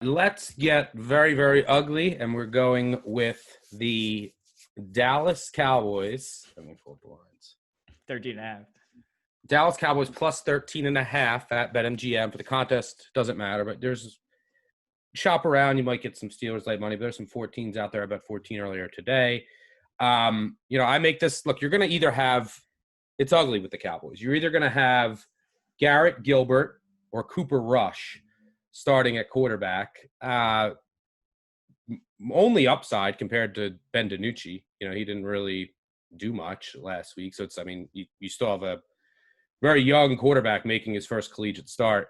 Let's get very, very ugly, and we're going with the Dallas Cowboys. Let me pull up the lines. 13 and a half. Dallas Cowboys plus 13.5 at BetMGM for the contest. Doesn't matter, but there's shop around. You might get some Steelers late money, but there's some 14s out there. I bet 14 earlier today. I make this look. You're going to either have it's ugly with the Cowboys. You're either going to have Garrett Gilbert or Cooper Rush starting at quarterback. Only upside compared to Ben DiNucci. He didn't really do much last week. So you still have a very young quarterback making his first collegiate start.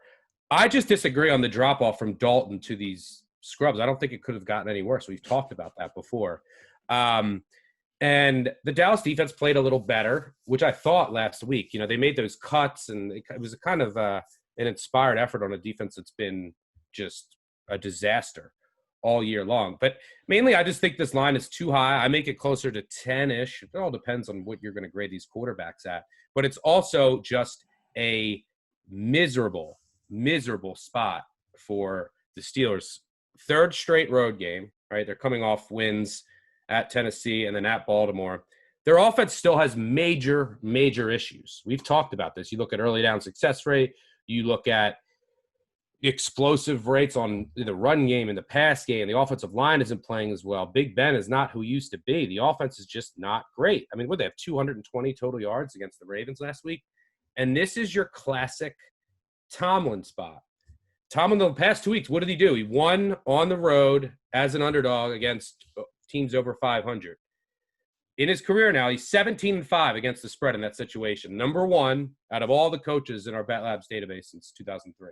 I just disagree on the drop off from Dalton to these scrubs. I don't think it could have gotten any worse. We've talked about that before. And the Dallas defense played a little better, which I thought last week. They made those cuts, and it was a kind of an inspired effort on a defense that's been just a disaster all year long. But mainly, I just think this line is too high. I make it closer to 10-ish. It all depends on what you're going to grade these quarterbacks at. But it's also just a miserable spot for the Steelers. Third straight road game, right? They're coming off wins at Tennessee and then at Baltimore. Their offense still has major issues. We've talked about this. You look at early down success rate. You look at explosive rates on the run game and the pass game. The offensive line isn't playing as well. Big Ben is not who he used to be. The offense is just not great. I mean, they have 220 total yards against the Ravens last week. And this is your classic Tomlin spot. Tomlin, the past 2 weeks, what did he do? He won on the road as an underdog against teams over 500. In his career now, he's 17-5 against the spread in that situation. Number one out of all the coaches in our Bet Labs database since 2003.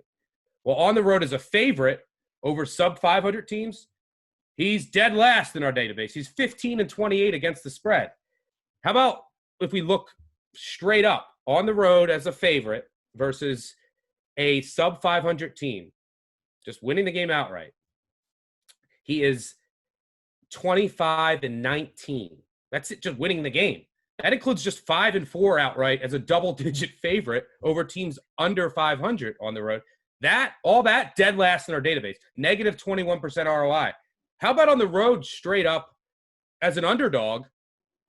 Well, on the road as a favorite over sub 500 teams, he's dead last in our database. He's 15-28 against the spread. How about if we look straight up on the road as a favorite versus a sub 500 team, just winning the game outright? He is 25-19. That's it, just winning the game. That includes just 5-4 outright as a double-digit favorite over teams under 500 on the road. All that dead last in our database. Negative 21% ROI. How about on the road straight up as an underdog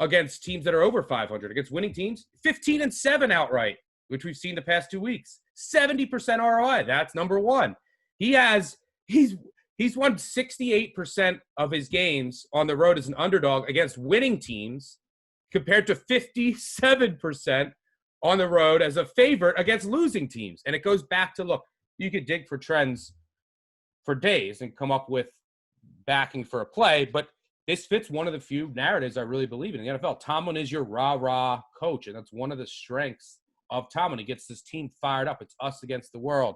against teams that are over 500, against winning teams? 15-7 outright, which we've seen the past 2 weeks. 70% ROI. That's number one. He's won 68% of his games on the road as an underdog against winning teams compared to 57% on the road as a favorite against losing teams. And it goes back to, look, you could dig for trends for days and come up with backing for a play, but this fits one of the few narratives I really believe in the NFL. Tomlin is your rah-rah coach, and that's one of the strengths of Tomlin. He gets this team fired up. It's us against the world.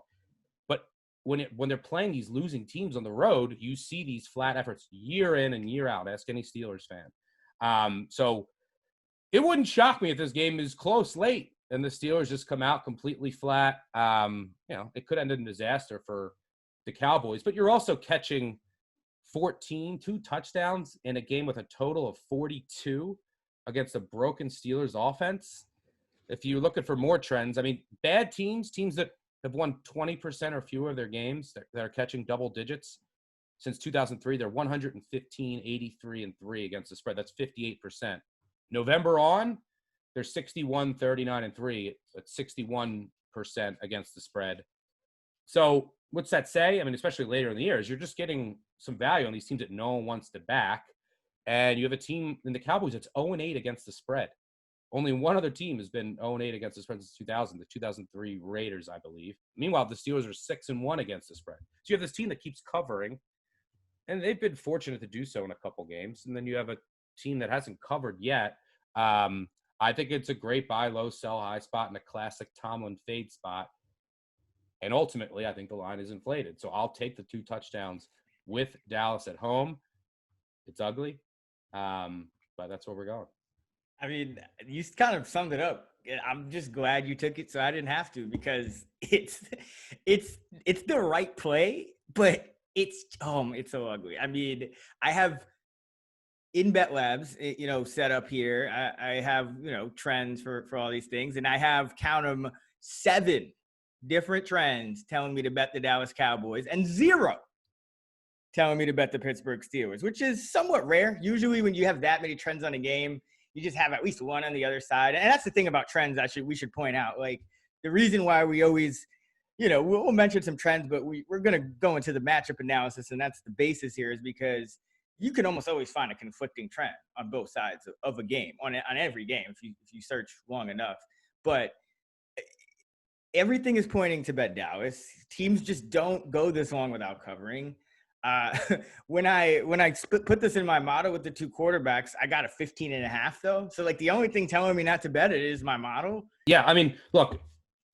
But when they're playing these losing teams on the road, you see these flat efforts year in and year out. Ask any Steelers fan. So it wouldn't shock me if this game is close late and the Steelers just come out completely flat. It could end in disaster for the Cowboys. But you're also catching 2 touchdowns in a game with a total of 42 against a broken Steelers offense. If you're looking for more trends, bad teams that have won 20% or fewer of their games that are catching double digits since 2003, they're 115, 83, and 3 against the spread. That's 58%. November on, they're 61, 39, and 3. That's 61% against the spread. So what's that say? Especially later in the year, is you're just getting some value on these teams that no one wants to back. And you have a team in the Cowboys that's 0-8 against the spread. Only one other team has been 0-8 against the spread since 2000, the 2003 Raiders, I believe. Meanwhile, the Steelers are 6-1 against the spread. So you have this team that keeps covering, and they've been fortunate to do so in a couple games. And then you have a team that hasn't covered yet. I think it's a great buy low, sell high spot and a classic Tomlin fade spot. And ultimately, I think the line is inflated. So I'll take the 2 touchdowns with Dallas at home. It's ugly, but that's where we're going. You kind of summed it up. I'm just glad you took it so I didn't have to, because it's the right play, but it's so ugly. I have in Bet Labs, set up here. I have, trends for all these things, and I have, count them, 7 different trends telling me to bet the Dallas Cowboys, and 0 telling me to bet the Pittsburgh Steelers, which is somewhat rare. Usually when you have that many trends on a game, you just have at least one on the other side. And that's the thing about trends, actually, we should point out. Like, the reason why we always, we'll mention some trends, but we're going to go into the matchup analysis, and that's the basis here, is because you can almost always find a conflicting trend on both sides of a game, on every game, if you search long enough. But everything is pointing to bet Dallas. Teams just don't go this long without covering. When I put this in my model with the two quarterbacks, I got a 15.5 though. So like the only thing telling me not to bet it is my model. Yeah, I mean, look,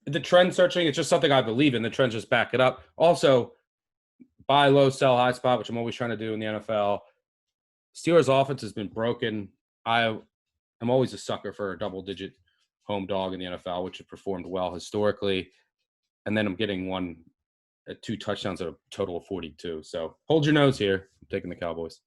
the trend searching, it's just something I believe in. The trends just back it up. Also, buy low, sell high spot, which I'm always trying to do in the NFL. Steelers offense has been broken. I'm always a sucker for a double-digit home dog in the NFL, which has performed well historically. And then I'm getting one at 2 touchdowns at a total of 42. So hold your nose here. I'm taking the Cowboys.